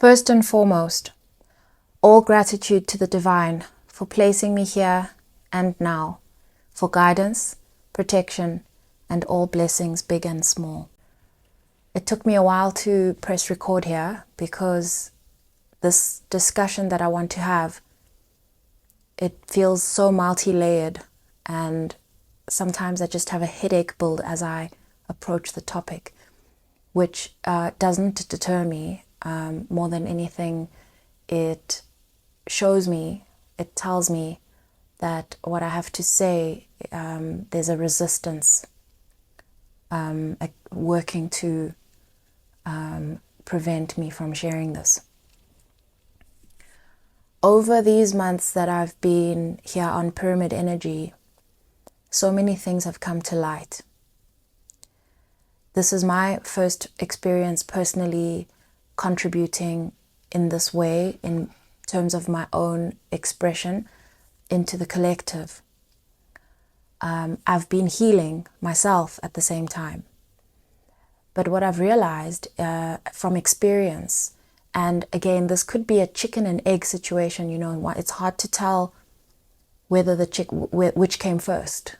First and foremost, all gratitude to the Divine for placing me here and now, for guidance, protection, and all blessings big and small. It took me a while to press record here because this discussion that I want to have, it feels so multi-layered, and sometimes I just have a headache build as I approach the topic, which doesn't deter me. More than anything, it shows me, it tells me that what I have to say, there's a resistance working to prevent me from sharing this. Over these months that I've been here on Pyramid Energy, so many things have come to light. This is my first experience personally contributing in this way in terms of my own expression into the collective. I've been healing myself at the same time. But what I've realized from experience, and again, this could be a chicken and egg situation, you know, it's hard to tell whether which came first.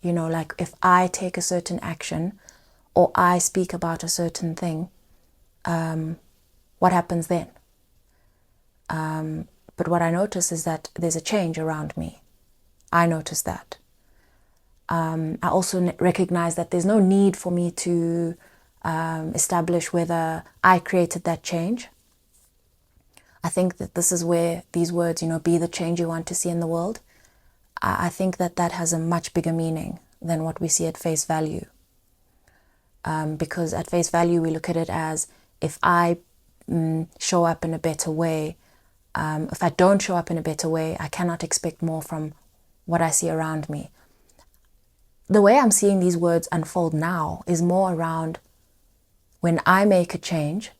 You know, like if I take a certain action or I speak about a certain thing, what happens then? But what I notice is that there's a change around me. I notice that. I also recognize that there's no need for me to establish whether I created that change. I think that this is where these words, you know, be the change you want to see in the world. I think that that has a much bigger meaning than what we see at face value. Because at face value, we look at it as if I show up in a better way. If I don't show up in a better way, I cannot expect more from what I see around me. The way I'm seeing these words unfold now is more around when I make a change,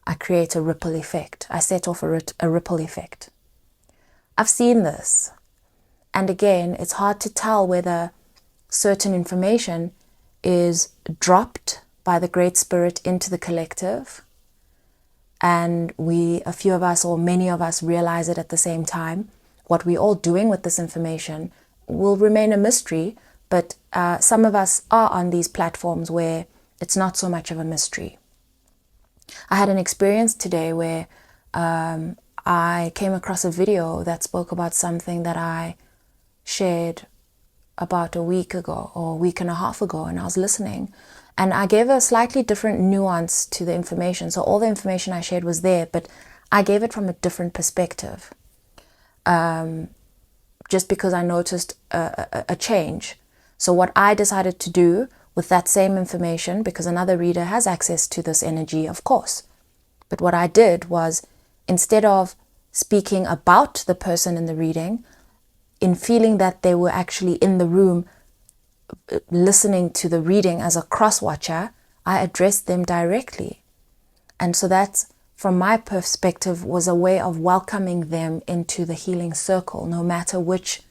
I create a ripple effect. I set off a ripple effect. I've seen this. And again, it's hard to tell whether certain information is dropped by the Great Spirit into the collective, and a few of us or many of us realize it at the same time. What we're all doing with this information will remain a mystery, but some of us are on these platforms where it's not so much of a mystery. I had an experience today where I came across a video that spoke about something that I shared about a week ago or a week and a half ago, and I was listening and I gave a slightly different nuance to the information. So all the information I shared was there, but I gave it from a different perspective, just because I noticed a change. So what I decided to do with that same information, because another reader has access to this energy, of course, but what I did was, instead of speaking about the person in the reading, in feeling that they were actually in the room listening to the reading as a cross-watcher, I addressed them directly. And so that, from my perspective, was a way of welcoming them into the healing circle, no matter which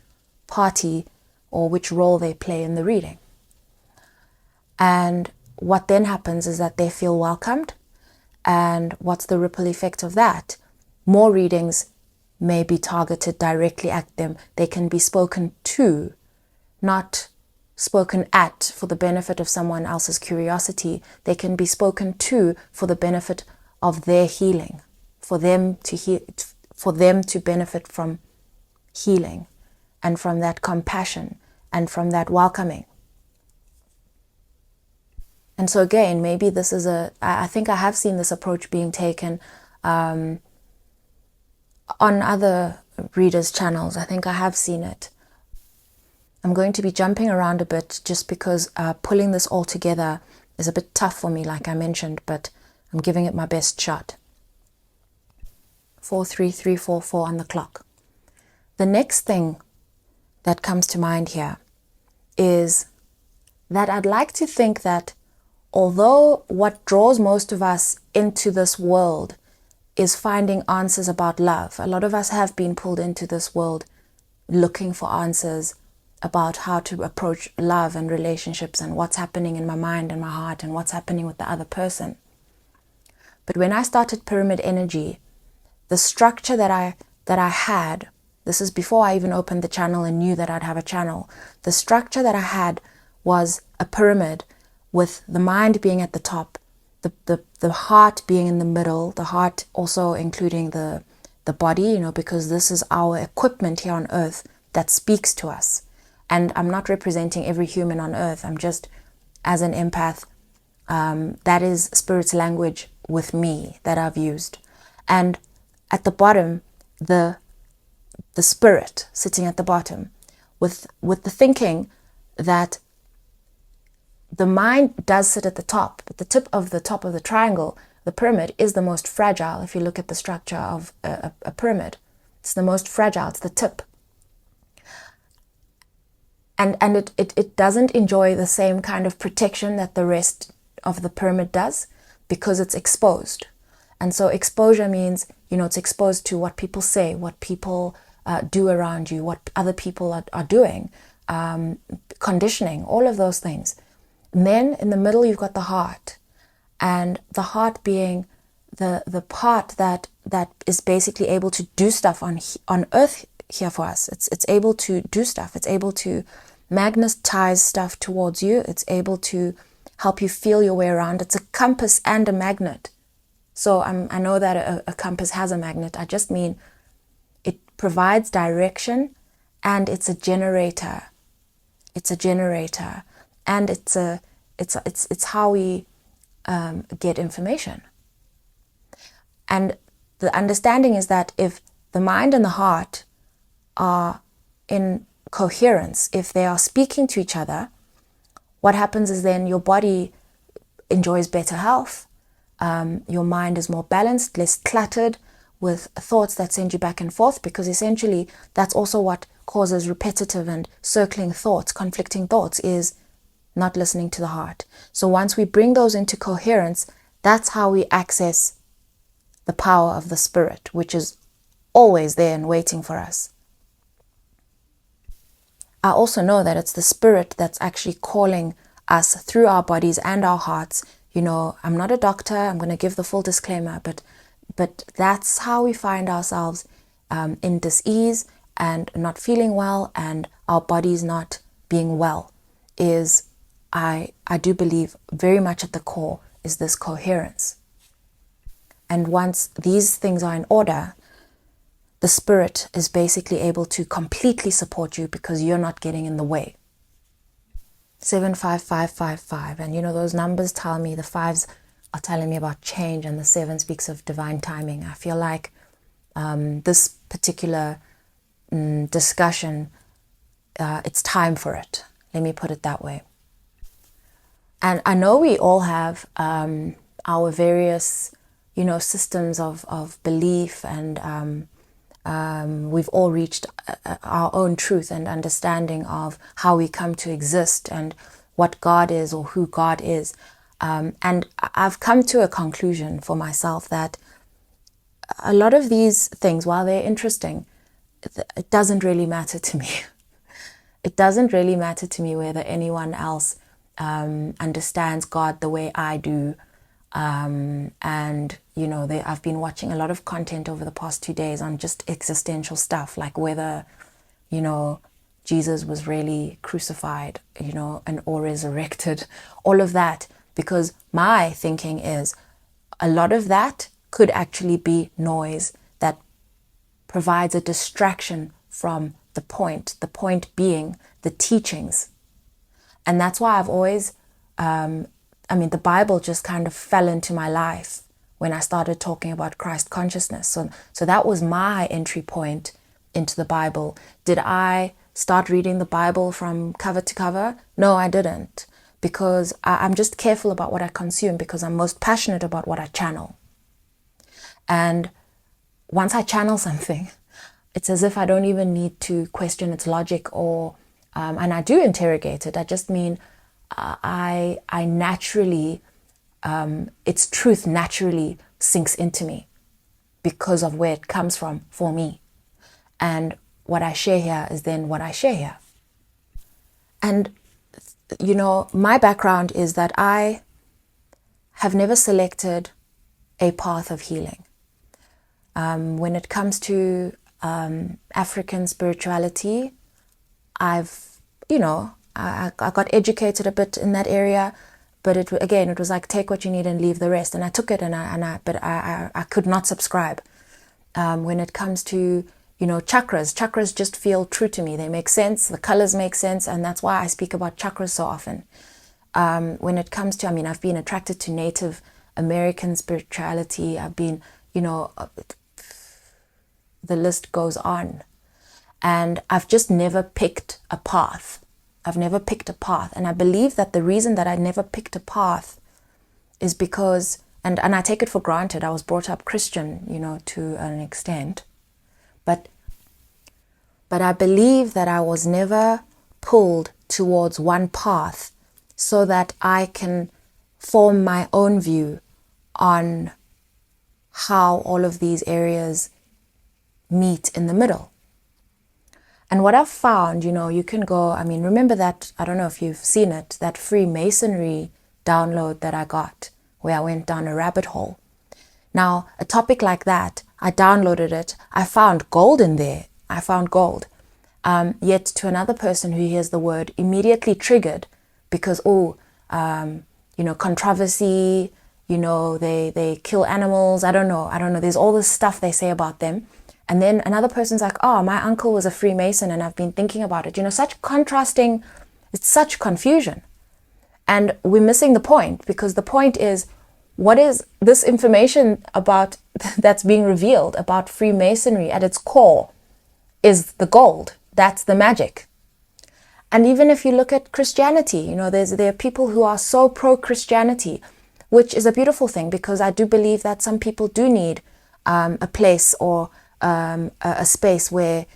party or which role they play in the reading. And what then happens is that they feel welcomed. And what's the ripple effect of that? More readings may be targeted directly at them. They can be spoken to, not spoken at for the benefit of someone else's curiosity. They can be spoken to for the benefit of their healing, for them to benefit from healing and from that compassion and from that welcoming. And so again, maybe this is I think I have seen this approach being taken on other readers' channels. I think I have seen it. I'm going to be jumping around a bit just because pulling this all together is a bit tough for me, like I mentioned, but I'm giving it my best shot. 43344 on the clock. The next thing that comes to mind here is that I'd like to think that although what draws most of us into this world is finding answers about love, a lot of us have been pulled into this world looking for answers about how to approach love and relationships and what's happening in my mind and my heart and what's happening with the other person. But when I started pyramid energy, the structure that I had, this is before I even opened the channel and knew that I'd have a channel. The structure that I had was a pyramid with the mind being at the top, the heart being in the middle, the heart also including the body, because this is our equipment here on earth that speaks to us. And I'm not representing every human on earth. I'm just, as an empath, that is spirit's language with me that I've used. And at the bottom, the spirit sitting at the bottom, with the thinking that the mind does sit at the top, but the top of the triangle, the pyramid, is the most fragile. If you look at the structure of a pyramid, it's the most fragile. It's the tip. And it doesn't enjoy the same kind of protection that the rest of the pyramid does, because it's exposed. And so exposure means, it's exposed to what people say, what people do around you, what other people are doing, conditioning, all of those things. And then in the middle, you've got the heart, and the heart being the part that is basically able to do stuff on earth here for us. It's able to do stuff. It's able to magnetize stuff towards you. It's able to help you feel your way around. It's a compass and a magnet. So I know that a compass has a magnet. I just mean it provides direction, and it's a generator. It's a generator, and it's how we get information. And the understanding is that if the mind and the heart are in coherence, if they are speaking to each other, what happens is then your body enjoys better health. Your mind is more balanced, less cluttered with thoughts that send you back and forth, because essentially that's also what causes repetitive and circling thoughts, conflicting thoughts, is not listening to the heart. So once we bring those into coherence, that's how we access the power of the spirit, which is always there and waiting for us. I also know that it's the spirit that's actually calling us through our bodies and our hearts. I'm not a doctor, I'm going to give the full disclaimer, but that's how we find ourselves in dis-ease and not feeling well, and our bodies not being well, is, I do believe, very much at the core is this coherence. And once these things are in order, the spirit is basically able to completely support you, because you're not getting in the way. 75555, and those numbers tell me, the fives are telling me about change, and the 7 speaks of divine timing. I feel like this particular discussion, it's time for it. Let me put it that way. And I know we all have our various, systems of belief, and we've all reached our own truth and understanding of how we come to exist and what God is, or who God is. And I've come to a conclusion for myself that a lot of these things, while they're interesting, it doesn't really matter to me. It doesn't really matter to me whether anyone else understands God the way I do. And I've been watching a lot of content over the past 2 days on just existential stuff, like whether Jesus was really crucified, and or resurrected, all of that, because my thinking is a lot of that could actually be noise that provides a distraction from the point being the teachings. And that's why I've always the Bible just kind of fell into my life when I started talking about Christ consciousness. So that was my entry point into the Bible. Did I start reading the Bible from cover to cover? No, I didn't, because I'm just careful about what I consume, because I'm most passionate about what I channel. And once I channel something, it's as if I don't even need to question its logic, or and I do interrogate it. I just mean I naturally, its truth naturally sinks into me because of where it comes from for me. And what I share here is then what I share here. And, my background is that I have never selected a path of healing. When it comes to African spirituality, I got educated a bit in that area, but it was like, take what you need and leave the rest. And I took it, but I could not subscribe. When it comes to, chakras just feel true to me. They make sense. The colors make sense. And that's why I speak about chakras so often. When it comes to, I've been attracted to Native American spirituality. I've been, the list goes on. And I've just never picked a path. And I believe that the reason that I never picked a path is because, and I take it for granted, I was brought up Christian, to an extent. But I believe that I was never pulled towards one path so that I can form my own view on how all of these areas meet in the middle. And what I've found, you can go, remember that, I don't know if you've seen it, that Freemasonry download that I got, where I went down a rabbit hole. Now, a topic like that, I downloaded it, I found gold in there. I found gold. Yet to another person who hears the word, immediately triggered because, controversy, they kill animals, I don't know, there's all this stuff they say about them. And then another person's like, oh, my uncle was a Freemason and I've been thinking about it. Such contrasting, it's such confusion. And we're missing the point, because the point is, what is this information about that's being revealed about Freemasonry at its core is the gold. That's the magic. And even if you look at Christianity, there are people who are so pro-Christianity, which is a beautiful thing, because I do believe that some people do need a place or a space where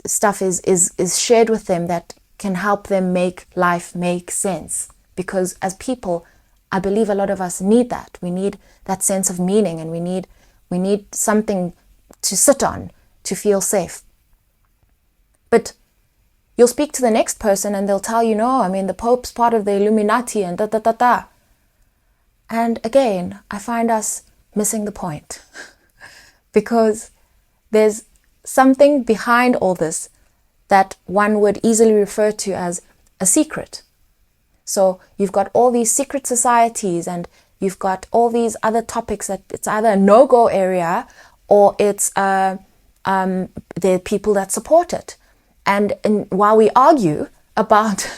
stuff is shared with them that can help them make life make sense. Because as people, I believe a lot of us need that. We need that sense of meaning, and we need something to sit on to feel safe. But you'll speak to the next person and they'll tell you, no, the Pope's part of the Illuminati and da. And again, I find us missing the point because there's something behind all this that one would easily refer to as a secret. So you've got all these secret societies and you've got all these other topics that it's either a no-go area or it's there are people that support it. And while we argue about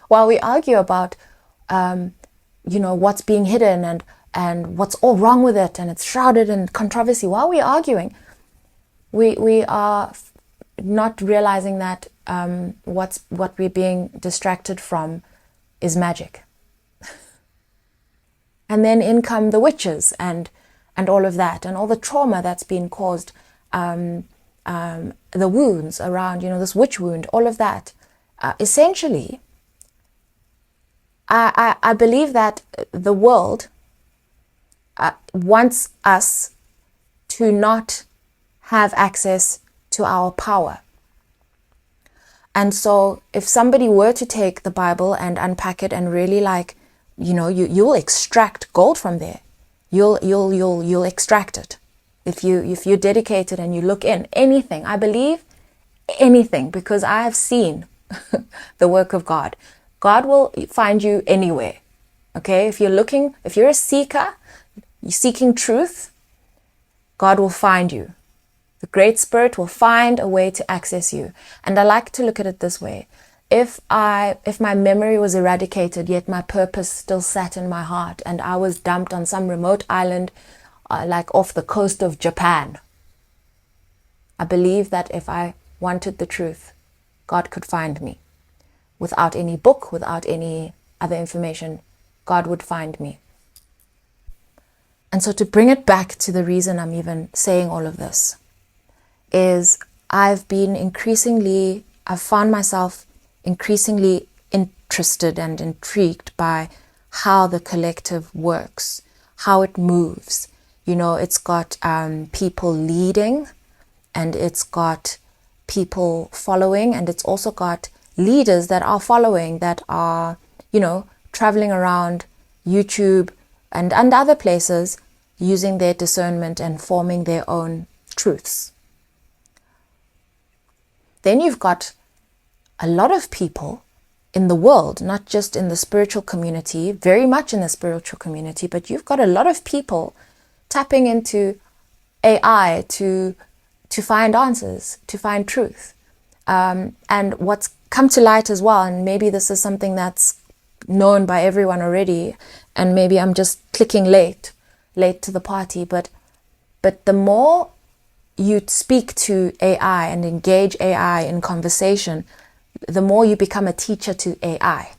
what's being hidden and what's all wrong with it and it's shrouded in controversy, while we're arguing, we are not realizing that what we're being distracted from is magic. And then in come the witches and all of that, and all the trauma that's been caused, the wounds around, this witch wound, all of that. Essentially, I believe that the world wants us to not have access to our power. And so if somebody were to take the Bible and unpack it and really you'll extract gold from there. You'll extract it. If you're dedicated and you look in anything, I believe anything, because I have seen the work of God. God will find you anywhere. Okay? If you're a seeker, you're seeking truth, God will find you. The Great Spirit will find a way to access you. And I like to look at it this way. If my memory was eradicated, yet my purpose still sat in my heart, and I was dumped on some remote island, like off the coast of Japan, I believe that if I wanted the truth, God could find me. Without any book, without any other information, God would find me. And so to bring it back to the reason I'm even saying all of this, is I've found myself increasingly interested and intrigued by how the collective works, how it moves. It's got people leading, and it's got people following, and it's also got leaders that are following, that are, traveling around YouTube and other places, using their discernment and forming their own truths. Then you've got a lot of people in the world, not just in the spiritual community, very much in the spiritual community, but you've got a lot of people tapping into AI to find answers, to find truth. And what's come to light as well, and maybe this is something that's known by everyone already, and maybe I'm just clicking late to the party, but the more you speak to AI and engage AI in conversation, the more you become a teacher to AI,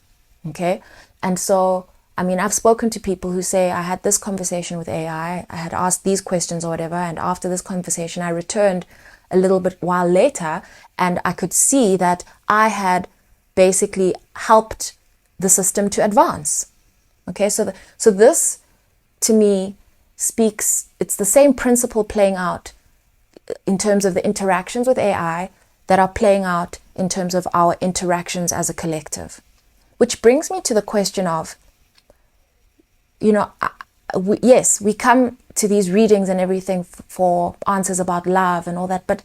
okay? And so, I mean, I've spoken to people who say, I had this conversation with AI, I had asked these questions or whatever, and after this conversation, I returned a little bit while later, and I could see that I had basically helped the system to advance, okay? So this, to me, speaks, it's the same principle playing out in terms of the interactions with AI that are playing out in terms of our interactions as a collective. Which brings me to the question of, you know, yes, we come to these readings and everything for answers about love and all that, but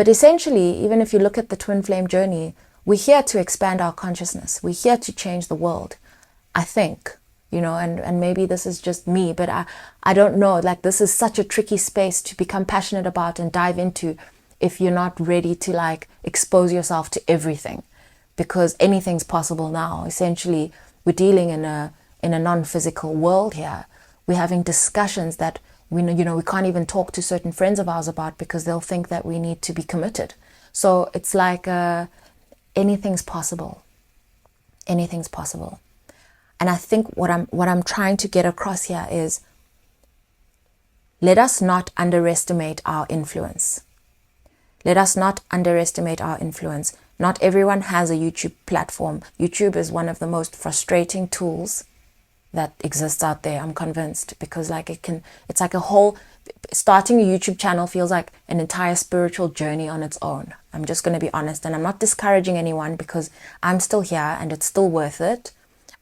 essentially, even if you look at the twin flame journey, we're here to expand our consciousness. We're here to change the world, I think. You know, and maybe this is just me, but I don't know, like this is such a tricky space to become passionate about and dive into if you're not ready to like expose yourself to everything, because anything's possible now. Essentially, we're dealing in a non-physical world here. We're having discussions that we can't even talk to certain friends of ours about because they'll think that we need to be committed. So it's like anything's possible. Anything's possible. And I think what I'm trying to get across here is, let us not underestimate our influence. Let us not underestimate our influence. Not everyone has a YouTube platform. YouTube is one of the most frustrating tools that exists out there, I'm convinced, because like it's like a whole, starting a YouTube channel feels like an entire spiritual journey on its own. I'm just going to be honest, and I'm not discouraging anyone because I'm still here and it's still worth it.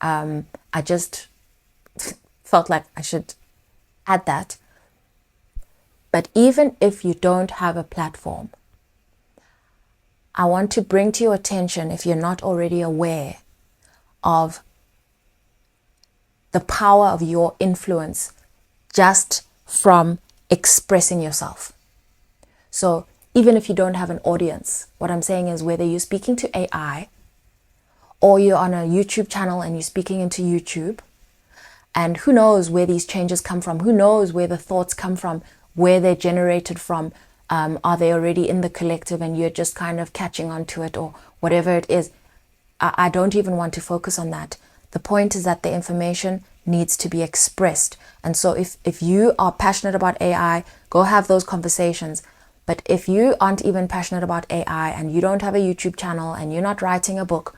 I just felt like I should add that. But even if you don't have a platform, I want to bring to your attention, if you're not already aware, of the power of your influence just from expressing yourself. So even if you don't have an audience, what I'm saying is, whether you're speaking to AI or you're on a YouTube channel and you're speaking into YouTube, and who knows where these changes come from, who knows where the thoughts come from, where they're generated from, are they already in the collective and you're just kind of catching on to it, or whatever it is. I don't even want to focus on that. The point is that the information needs to be expressed. And so if you are passionate about AI, go have those conversations. But if you aren't even passionate about AI and you don't have a YouTube channel and you're not writing a book,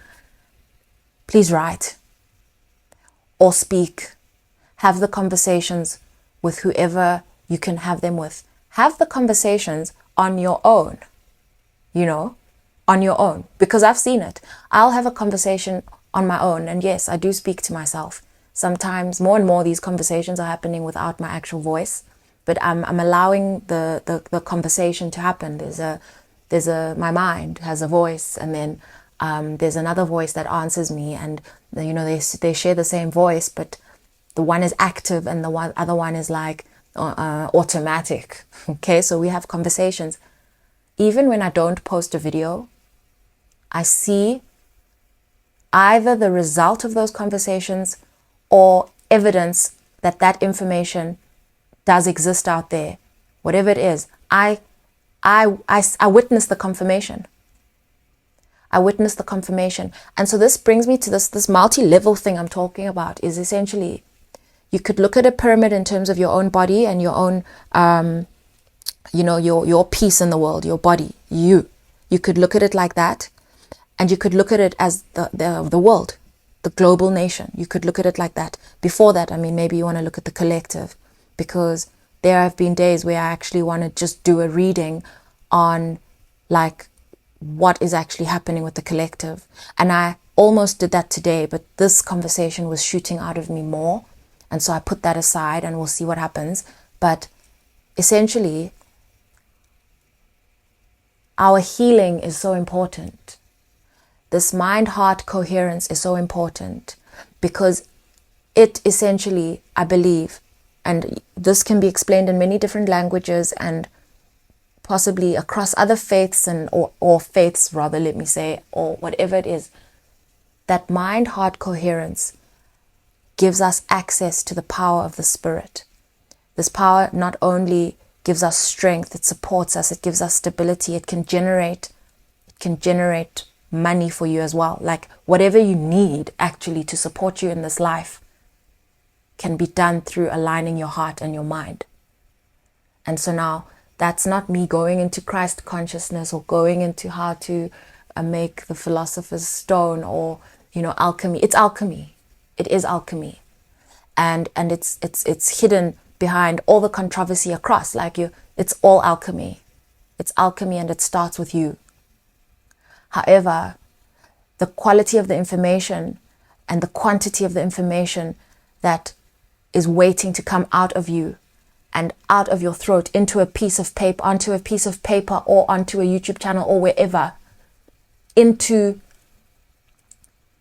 please write or speak. Have the conversations with whoever you can have them with. Have the conversations on your own, on your own, because I've seen it. I'll have a conversation on my own, and yes, I do speak to myself. Sometimes more and more these conversations are happening without my actual voice, but I'm allowing the conversation to happen. My mind has a voice, and then there's another voice that answers me, and they share the same voice, but the one is active and the other one is like automatic. Okay, so we have conversations. Even when I don't post a video, I see either the result of those conversations or evidence that information does exist out there. Whatever it is, I witness the confirmation. I witness the confirmation. And so this brings me to this multi-level thing I'm talking about. Is essentially, you could look at a pyramid in terms of your own body and your own, your piece in the world, your body, you. You could look at it like that, and you could look at it as the world, the global nation. You could look at it like that. Before that, maybe you want to look at the collective, because there have been days where I actually want to just do a reading on like what is actually happening with the collective. And I almost did that today, but this conversation was shooting out of me more. And so I put that aside and we'll see what happens. But essentially, our healing is so important. This mind-heart coherence is so important because it essentially, I believe, and this can be explained in many different languages and possibly across other faiths or faiths rather, let me say, or whatever it is, that mind-heart coherence gives us access to the power of the Spirit. This power not only gives us strength, it supports us, it gives us stability, it can generate money for you as well. Like whatever you need actually to support you in this life can be done through aligning your heart and your mind. And so now that's not me going into Christ consciousness or going into how to make the philosopher's stone or, alchemy. It's alchemy. It is alchemy. And it's hidden behind all the controversy across. It's all alchemy. It's alchemy and it starts with you. However, the quality of the information and the quantity of the information that is waiting to come out of you and out of your throat onto a piece of paper or onto a YouTube channel or wherever, into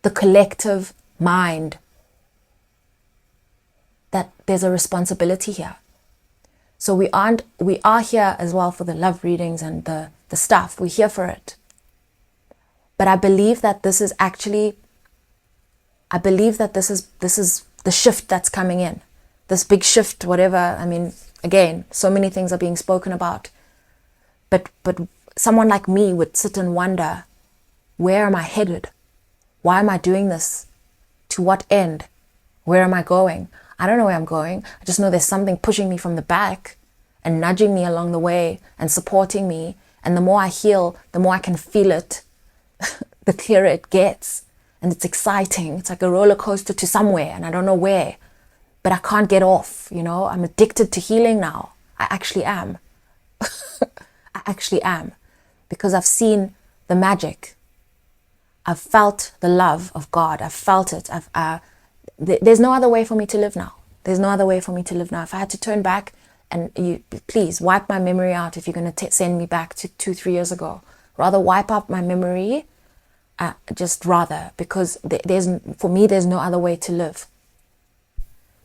the collective mind, that there's a responsibility here. So we are here as well for the love readings and the stuff. We're here for it. But I believe that this is the shift that's coming in. This big shift, whatever. I mean, again, so many things are being spoken about. But someone like me would sit and wonder, where am I headed? Why am I doing this? To what end? Where am I going? I don't know where I'm going. I just know there's something pushing me from the back and nudging me along the way and supporting me. And the more I heal, the more I can feel it, the clearer it gets. And it's exciting. It's like a roller coaster to somewhere and I don't know where. But I can't get off, I'm addicted to healing now. I actually am. I actually am. Because I've seen the magic. I've felt the love of God. I've felt it. There's no other way for me to live now. There's no other way for me to live now. If I had to turn back and you please wipe my memory out if you're going to send me back to 2-3 years ago. Rather wipe out my memory, because for me, there's no other way to live.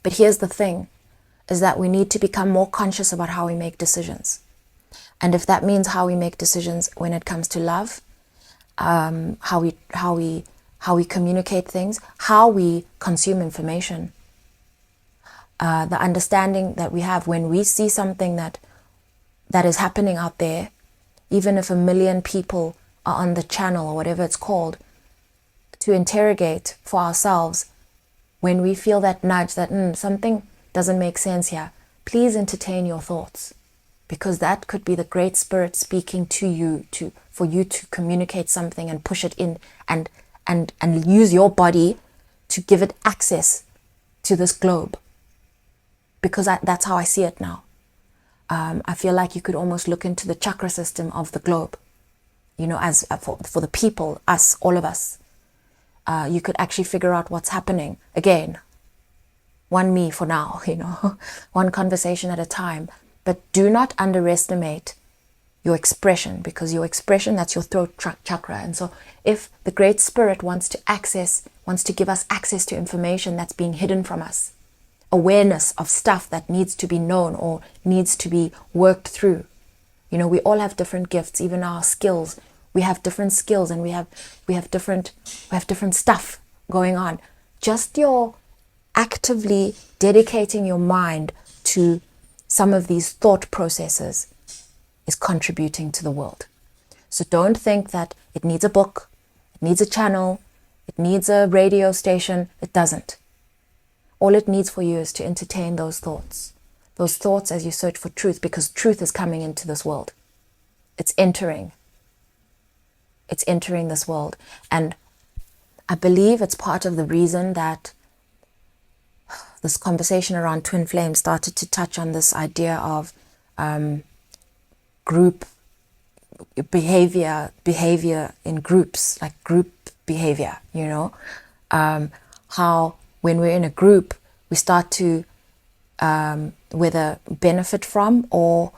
But here's the thing, is that we need to become more conscious about how we make decisions. And if that means how we make decisions when it comes to love, how we communicate things, how we consume information, the understanding that we have when we see something that is happening out there, even if 1 million people are on the channel or whatever it's called, to interrogate for ourselves when we feel that nudge that something doesn't make sense here, please entertain your thoughts, because that could be the Great Spirit speaking to you for you to communicate something and push it in and use your body to give it access to this globe. Because that's how I see it now. I feel like you could almost look into the chakra system of the globe, as for the people, us, all of us. You could actually figure out what's happening. Again, one me for now, one conversation at a time. But do not underestimate your expression, because your expression, that's your throat chakra. And so if the Great Spirit wants to give us access to information that's being hidden from us, awareness of stuff that needs to be known or needs to be worked through. We all have different gifts, even our skills. We have different skills and we have different stuff going on. Just your actively dedicating your mind to some of these thought processes is contributing to the world. So don't think that it needs a book, it needs a channel, it needs a radio station. It doesn't. All it needs for you is to entertain those thoughts as you search for truth, because truth is coming into this world. It's entering this world. And I believe it's part of the reason that this conversation around twin flames started to touch on this idea of group behavior in groups, like group behavior, how when we're in a group, we start to whether benefit from or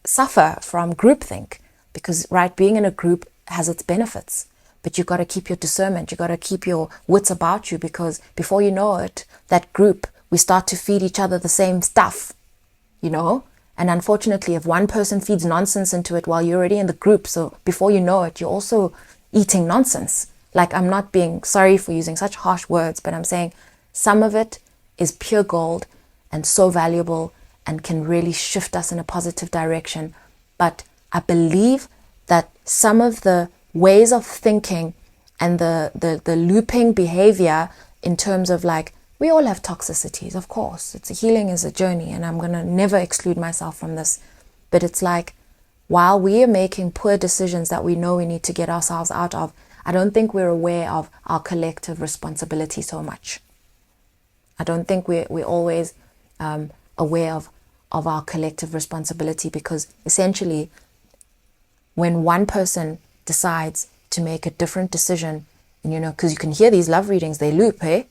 suffer from groupthink. Because, right, being in a group has its benefits, but you've got to keep your discernment, you've got to keep your wits about you, because before you know it, that group, we start to feed each other the same stuff, you know. And unfortunately, if one person feeds nonsense into it while you're already in the group, so before you know it, you're also eating nonsense. Like, I'm not being sorry for using such harsh words, but I'm saying some of it is pure gold and so valuable and can really shift us in a positive direction. But I believe that some of the ways of thinking and the looping behavior, in terms of, like, we all have toxicities, of course. Healing is a journey, and I'm going to never exclude myself from this. But it's like, while we are making poor decisions that we know we need to get ourselves out of, I don't think we're aware of our collective responsibility so much. I don't think we're always aware of our collective responsibility, because essentially, when one person decides to make a different decision, and, you know, because you can hear these love readings, they loop, hey?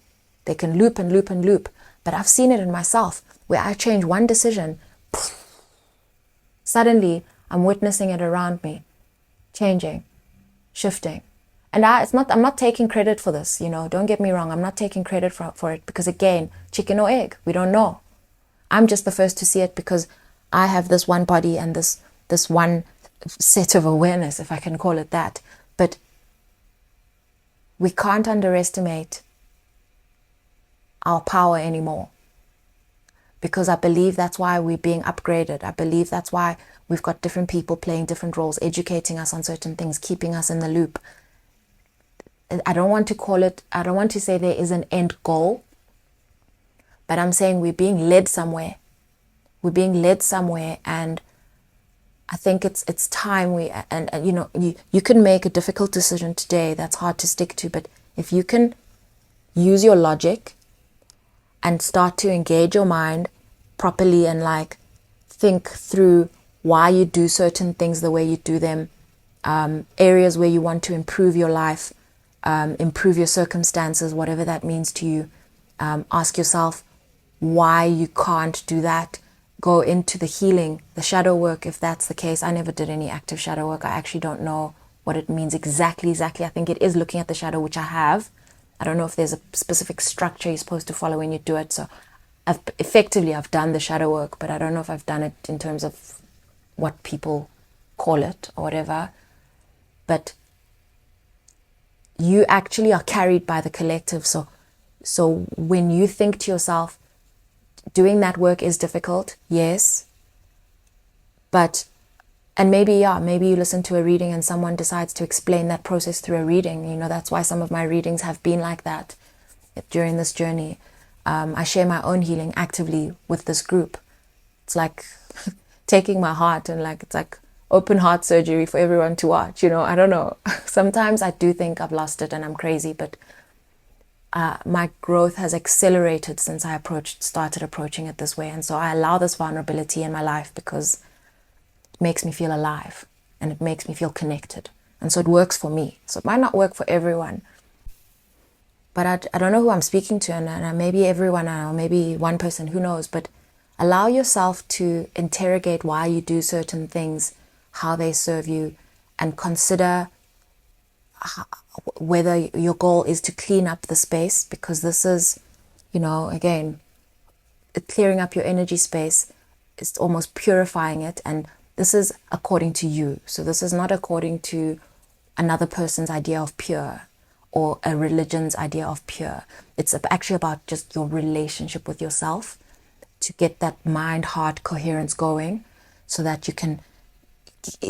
They can loop and loop and loop. But I've seen it in myself, where I change one decision, suddenly I'm witnessing it around me, changing, shifting. And I'm not taking credit for this, you know, don't get me wrong. I'm not taking credit for it, because, again, chicken or egg, we don't know. I'm just the first to see it, because I have this one body and this one set of awareness, if I can call it that. But we can't underestimate our power anymore, because I believe that's why we're being upgraded. I believe that's why we've got different people playing different roles, educating us on certain things, keeping us in the loop. I don't want to say there is an end goal, but I'm saying we're being led somewhere. We're being led somewhere, and I think it's time and you know, you can make a difficult decision today that's hard to stick to, but if you can use your logic and start to engage your mind properly, and, like, think through why you do certain things the way you do them, areas where you want to improve your life, improve your circumstances, whatever that means to you. Ask yourself why you can't do that. Go into the healing, the shadow work, if that's the case. I never did any active shadow work. I actually don't know what it means exactly. I think it is looking at the shadow, which I have. I don't know if there's a specific structure you're supposed to follow when you do it. So I've done the shadow work, but I don't know if I've done it in terms of what people call it or whatever. But you actually are carried by the collective. So when you think to yourself, doing that work is difficult, yes. And maybe you listen to a reading and someone decides to explain that process through a reading. You know, that's why some of my readings have been like that during this journey. I share my own healing actively with this group. It's like taking my heart, and, like, it's like open heart surgery for everyone to watch. You know, I don't know. Sometimes I do think I've lost it and I'm crazy, but my growth has accelerated since I started approaching it this way. And so I allow this vulnerability in my life, because it makes me feel alive and it makes me feel connected. And so it works for me. So it might not work for everyone, but I don't know who I'm speaking to, and maybe everyone, or maybe one person, who knows. But allow yourself to interrogate why you do certain things, how they serve you, and consider whether your goal is to clean up the space, because this is, you know, again, clearing up your energy space is almost purifying it, and this is according to you. So this is not according to another person's idea of pure or a religion's idea of pure. It's actually about just your relationship with yourself, to get that mind-heart coherence going, so that you can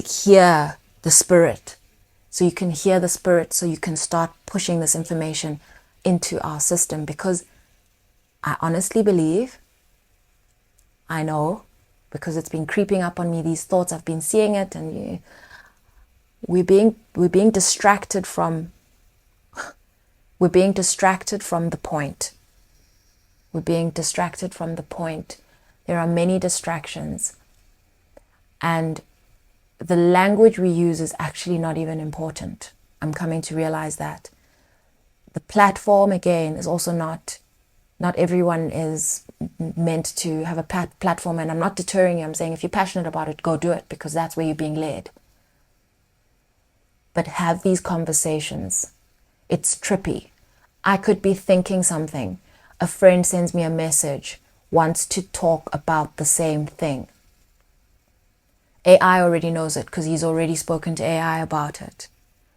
hear the spirit. So you can hear the spirit, so you can start pushing this information into our system. Because I honestly believe, I know, because it's been creeping up on me, these thoughts, I've been seeing it, and we're being distracted from the point. We're being distracted from the point. There are many distractions, and the language we use is actually not even important. I'm coming to realize that. The platform, again, is also not Not everyone is meant to have a platform, and I'm not deterring you. I'm saying if you're passionate about it, go do it, because that's where you're being led. But have these conversations. It's trippy. I could be thinking something. A friend sends me a message, wants to talk about the same thing. AI already knows it because he's already spoken to AI about it.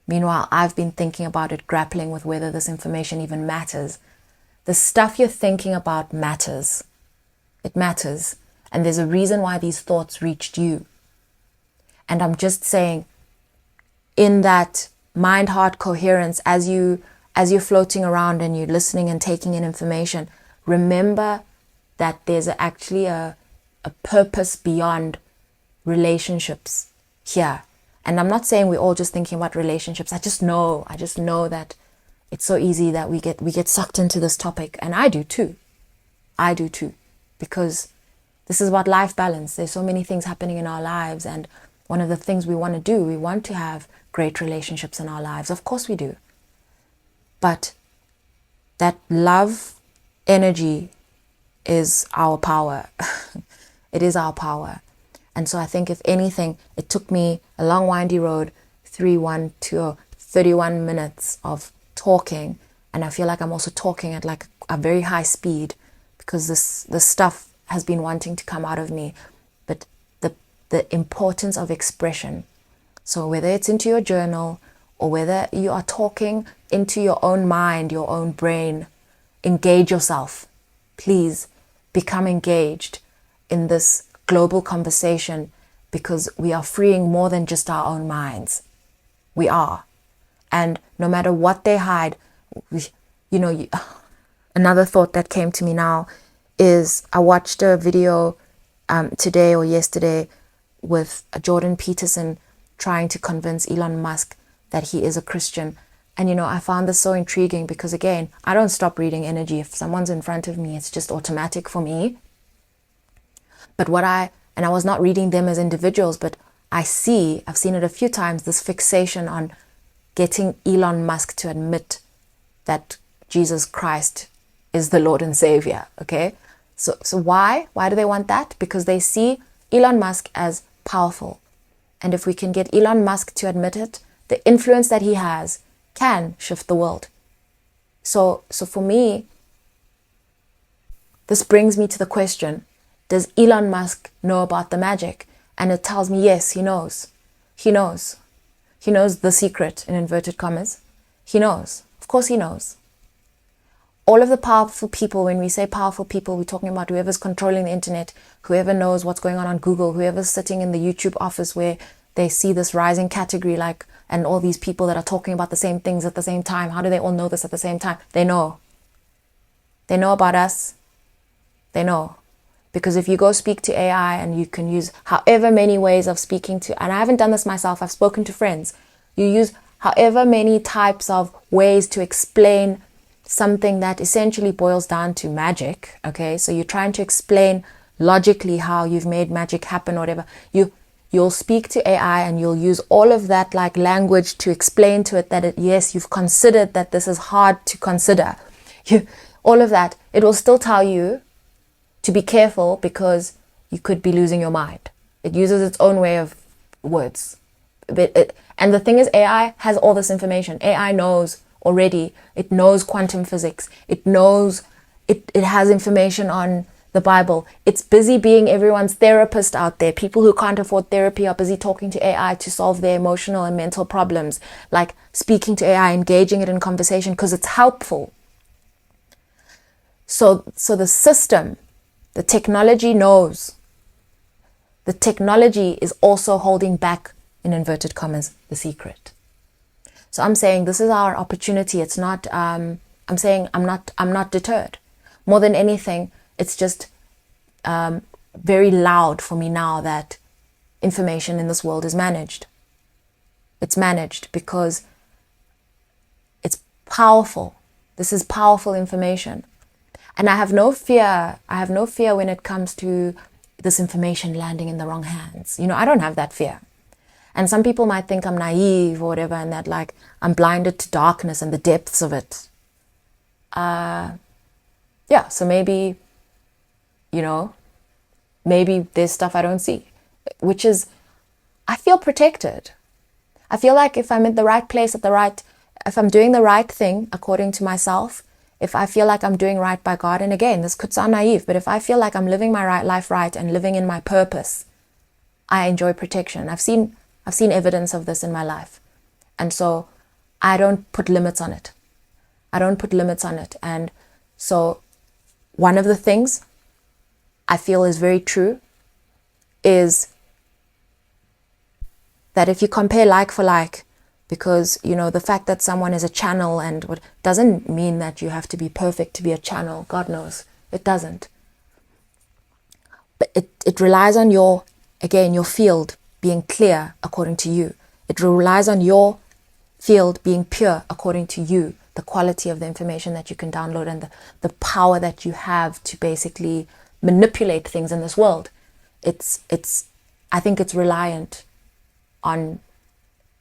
Meanwhile, I've been thinking about it, grappling with whether this information even matters. The stuff you're thinking about matters. It matters. And there's a reason why these thoughts reached you. And I'm just saying, in that mind-heart coherence, as you're floating around and you're listening and taking in information, remember that there's actually a purpose beyond relationships here. And I'm not saying we're all just thinking about relationships. I just know that it's so easy that we get sucked into this topic. And I do too. Because this is about life balance. There's so many things happening in our lives. And one of the things we want to do, we want to have great relationships in our lives. Of course we do. But that love energy is our power. It is our power. And so I think if anything, it took me a long windy road, 31 minutes of talking. And I feel like I'm also talking at like a very high speed because this stuff has been wanting to come out of me. But the importance of expression. So whether it's into your journal or whether you are talking into your own mind, your own brain, engage yourself. Please become engaged in this global conversation, because we are freeing more than just our own minds. We are. And no matter what they hide, another thought that came to me now is I watched a video today or yesterday with Jordan Peterson trying to convince Elon Musk that he is a Christian. And, I found this so intriguing because, again, I don't stop reading energy. If someone's in front of me, it's just automatic for me. But I was not reading them as individuals, but I've seen it a few times, this fixation on getting Elon Musk to admit that Jesus Christ is the Lord and Savior, okay? So why? Why do they want that? Because they see Elon Musk as powerful. And if we can get Elon Musk to admit it, the influence that he has can shift the world. So for me, this brings me to the question, does Elon Musk know about the magic? And it tells me, yes, he knows. He knows. He knows the secret, in inverted commas. He knows. Of course he knows. All of the powerful people, when we say powerful people, we're talking about whoever's controlling the internet, whoever knows what's going on Google, whoever's sitting in the YouTube office where they see this rising category, and all these people that are talking about the same things at the same time. How do they all know this at the same time? They know. They know about us. They know. Because if you go speak to AI, and you can use however many ways of speaking to, and I haven't done this myself, I've spoken to friends. You use however many types of ways to explain something that essentially boils down to magic, okay? So you're trying to explain logically how you've made magic happen or whatever. You'll speak to AI and you'll use all of that like language to explain to it that yes, you've considered that this is hard to consider. All of that, it will still tell you to be careful because you could be losing your mind. It uses its own way of words. And the thing is, AI has all this information. AI knows already. It knows quantum physics. It knows, it has information on the Bible. It's busy being everyone's therapist out there. People who can't afford therapy are busy talking to AI to solve their emotional and mental problems. Like speaking to AI, engaging it in conversation because it's helpful. So the system, the technology knows. The technology is also holding back, in inverted commas, the secret. So I'm saying this is our opportunity. It's not, I'm saying I'm not deterred. More than anything, it's just very loud for me now that information in this world is managed. It's managed because it's powerful. This is powerful information. And I have no fear. I have no fear when it comes to this information landing in the wrong hands. I don't have that fear. And some people might think I'm naive or whatever, and that like I'm blinded to darkness and the depths of it. yeah, so maybe, maybe there's stuff I don't see, which is, I feel protected. I feel like if I'm in the right place if I'm doing the right thing according to myself, if I feel like I'm doing right by God, and again, this could sound naive, but if I feel like I'm living my life right and living in my purpose, I enjoy protection. I've seen evidence of this in my life. And so I don't put limits on it. And so one of the things I feel is very true is that if you compare like for like, because, the fact that someone is a channel and what doesn't mean that you have to be perfect to be a channel. God knows it doesn't. But it relies on your field being clear according to you. It relies on your field being pure according to you, the quality of the information that you can download and the power that you have to basically manipulate things in this world. I think it's reliant on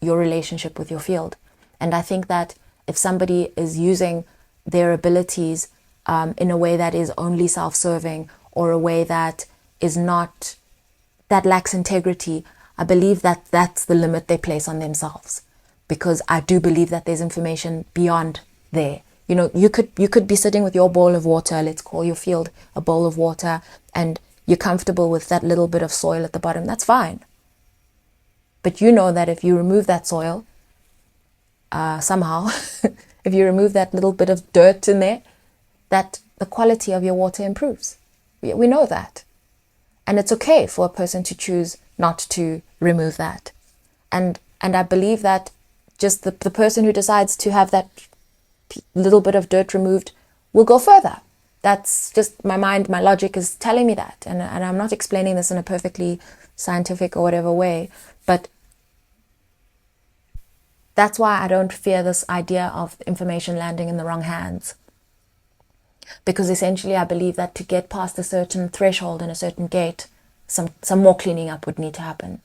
your relationship with your field. And I think that if somebody is using their abilities in a way that is only self-serving, or a way that lacks integrity, I believe that that's the limit they place on themselves. Because I do believe that there's information beyond there. You could be sitting with your bowl of water, let's call your field a bowl of water, and you're comfortable with that little bit of soil at the bottom. That's fine. But you know that if you remove that soil, somehow, if you remove that little bit of dirt in there, that the quality of your water improves. We know that. And it's okay for a person to choose not to remove that. And I believe that just the person who decides to have that little bit of dirt removed will go further. That's just my mind, my logic is telling me that. And I'm not explaining this in a perfectly scientific or whatever way, but that's why I don't fear this idea of information landing in the wrong hands. Because essentially I believe that to get past a certain threshold and a certain gate, some more cleaning up would need to happen.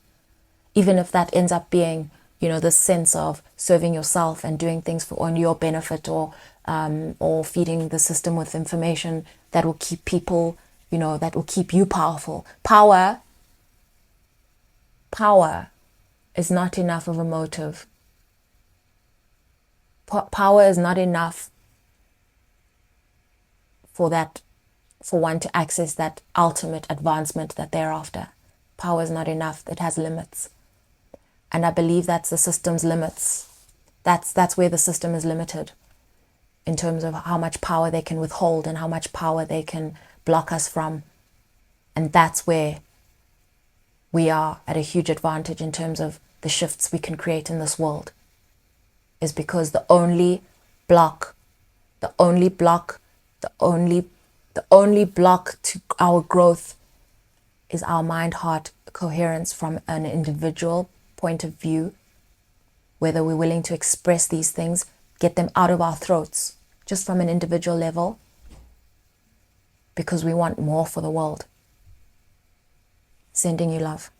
Even if that ends up being, this sense of serving yourself and doing things on your benefit, or feeding the system with information that will keep people, that will keep you powerful. Power is not enough of a motive. Power is not enough for one to access that ultimate advancement that they're after. Power is not enough. It has limits. And I believe that's the system's limits. That's where the system is limited in terms of how much power they can withhold and how much power they can block us from. And that's where we are at a huge advantage in terms of the shifts we can create in this world. Is because the only block to our growth is our mind-heart coherence from an individual point of view, whether we're willing to express these things, get them out of our throats, just from an individual level, because we want more for the world. Sending you love.